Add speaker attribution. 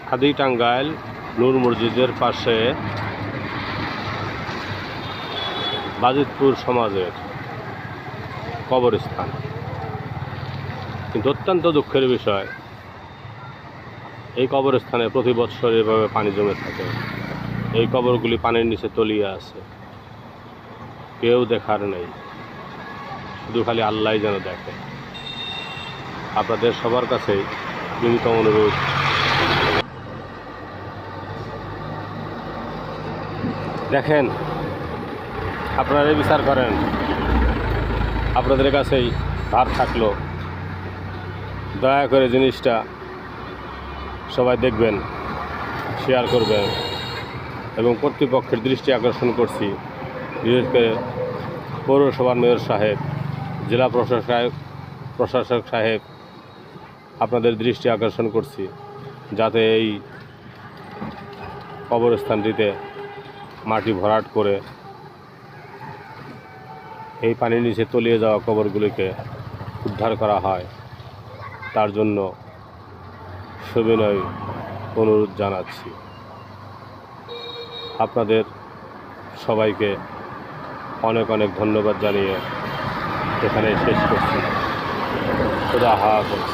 Speaker 1: হাদি টাঙ্গাইল নূর মসজিদের পাশে বাজিতপুর সমাজের কবরস্থান। কিন্তু অত্যন্ত দুঃখের বিষয়, এই কবরস্থানে প্রতি বৎসর এভাবে পানি জমে থাকে। এই কবরগুলি পানির নিচে তলিয়ে আছে, কেউ দেখার নেই, শুধু খালি আল্লাহই যেন দেখে। আপনাদের সবার কাছেই বিনীত অনুরোধ, দেখেন, আপনারাই বিচার করেন। আপনাদের কাছেই ধার থাকলো, দয়া করে জিনিসটা সবাই দেখবেন, শেয়ার করবেন এবং কর্তৃপক্ষের দৃষ্টি আকর্ষণ করছি, বিশেষ করে পৌরসভার মেয়র সাহেব, জেলা প্রশাসক সাহেব, আপনাদের দৃষ্টি আকর্ষণ করছি যাতে এই কবরস্থানটিতে মাটি ভরাট করে এই পানির নিচে তলিয়ে যাওয়া কবরগুলিকে উদ্ধার করা হয়। তার জন্য সবিনয় অনুরোধ জানাচ্ছি। আপনাদের সবাইকে অনেক অনেক ধন্যবাদ জানিয়ে এখানে শেষ করছি। খুদা হাফেজ।